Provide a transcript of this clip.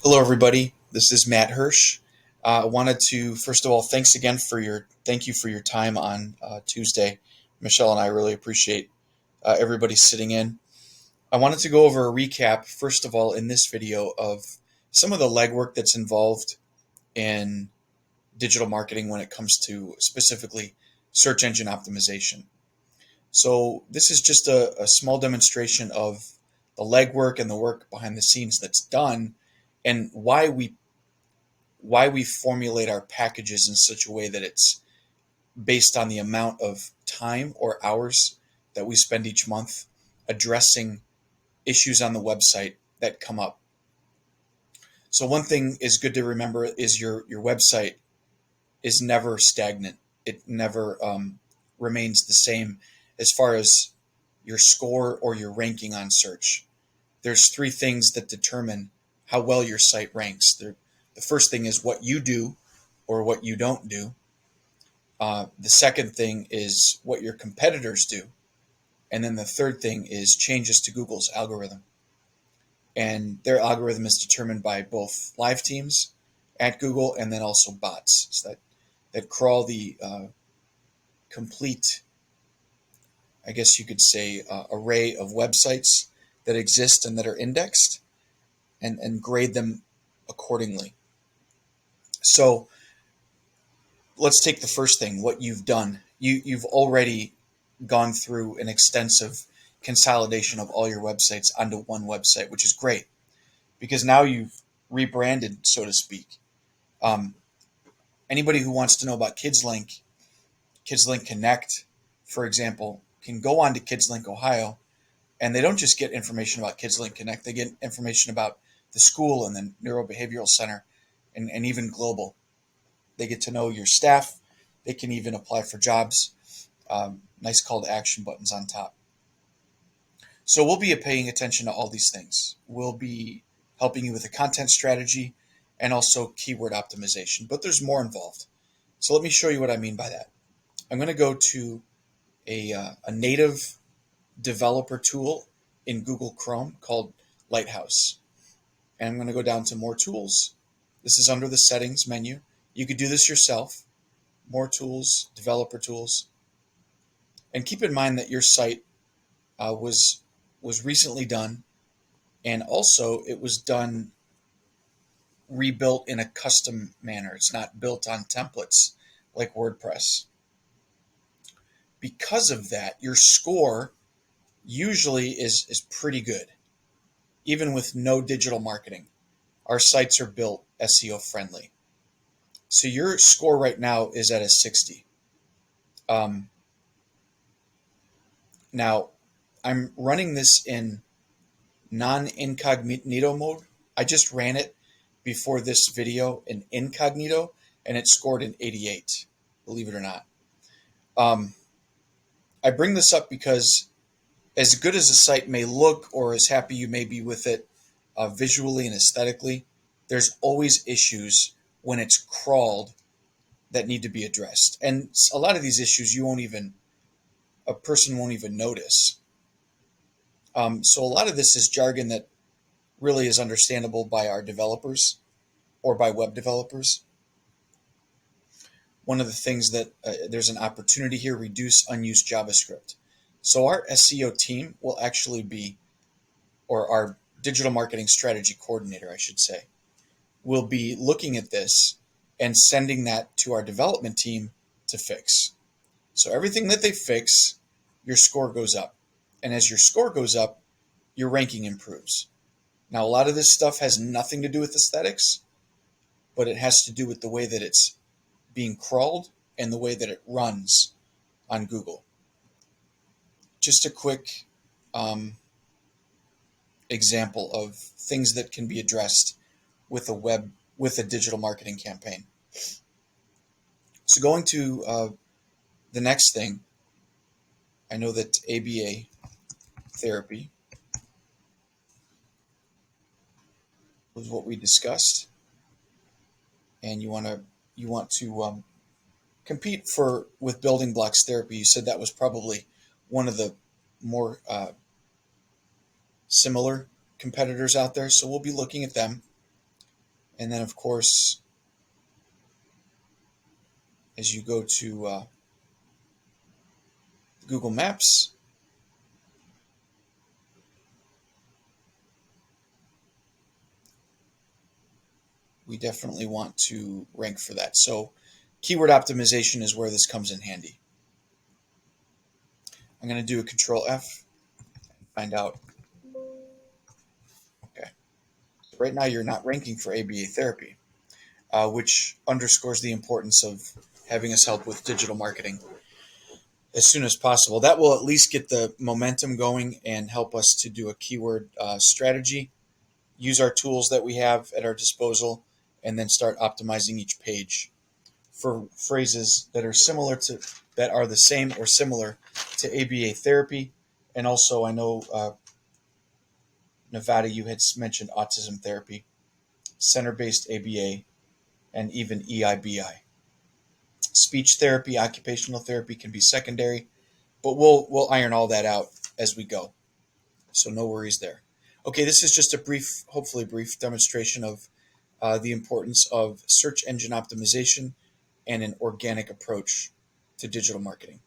Hello, everybody. This is Matt Hirsch. I wanted to first of all thank you for your time on Tuesday. Michelle and I really appreciate everybody sitting in. I wanted to go over a recap first of all in this video of some of the legwork that's involved in digital marketing when it comes to specifically search engine optimization. So this is just a small demonstration of the legwork and the work behind the scenes that's done and why we formulate our packages in such a way that it's based on the amount of time or hours that we spend each month addressing issues on the website that come up. So one thing is good to remember is your website is never stagnant. It never remains the same as far as your score or your ranking on search. There's three things that determine how well your site ranks. The first thing is what you do or what you don't do. The second thing is what your competitors do. And then the third thing is changes to Google's algorithm. And their algorithm is determined by both live teams at Google and then also bots that crawl the complete, I guess you could say, array of websites that exist and that are indexed and grade them accordingly. So let's take the first thing, what you've done. You've already gone through an extensive consolidation of all your websites onto one website, which is great because now you've rebranded, so to speak. Um, Anybody who wants to know about KidsLink, KidsLink Connect, for example, can go on to KidsLink Ohio, and they don't just get information about KidsLink Connect, they get information about the school and the neurobehavioral center and even global. They get to know your staff. They can even apply for jobs. Nice call to action buttons on top. So we'll be paying attention to all these things. We'll be helping you with a content strategy and also keyword optimization, but there's more involved. So let me show you what I mean by that. I'm going to go to a native developer tool in Google Chrome called Lighthouse. And I'm going to go down to more tools. This is under the settings menu. You could do this yourself. More tools, developer tools. And keep in mind that your site was recently done, and also it was done rebuilt in a custom manner. It's not built on templates like WordPress. Because of that, your score usually is pretty good, even with no digital marketing. Our sites are built SEO friendly. So your score right now is at a 60. Um, Now, I'm running this in non-incognito mode. I just ran it before this video in incognito, and it scored an 88, believe it or not. I bring this up because as good as a site may look or as happy you may be with it visually and aesthetically, there's always issues when it's crawled that need to be addressed. And a lot of these issues a person won't even notice. So a lot of this is jargon that really is understandable by our developers or by web developers. One of the things that there's an opportunity here, reduce unused JavaScript. So our SEO team will actually be, or our digital marketing strategy coordinator, I should say, will be looking at this and sending that to our development team to fix. So everything that they fix, your score goes up. And as your score goes up, your ranking improves. Now, a lot of this stuff has nothing to do with aesthetics, but it has to do with the way that it's being crawled and the way that it runs on Google. Just a quick example of things that can be addressed with with a digital marketing campaign. So going to the next thing, I know that ABA therapy was what we discussed, and you want to compete with building blocks therapy. You said that was probably one of the more similar competitors out there, so we'll be looking at them. And then, of course, as you go to Google Maps, we definitely want to rank for that. So keyword optimization is where this comes in handy. I'm going to do a Control F, find out. Okay. So right now you're not ranking for ABA therapy, which underscores the importance of having us help with digital marketing as soon as possible. That will at least get the momentum going and help us to do a keyword strategy, use our tools that we have at our disposal, and then start optimizing each page for phrases that are the same or similar to ABA therapy. And also, I know Nevada, you had mentioned autism therapy, center-based ABA, and even EIBI. Speech therapy, occupational therapy can be secondary, but we'll iron all that out as we go. So no worries there. Okay, this is just a brief, hopefully brief demonstration of the importance of search engine optimization and an organic approach to digital marketing.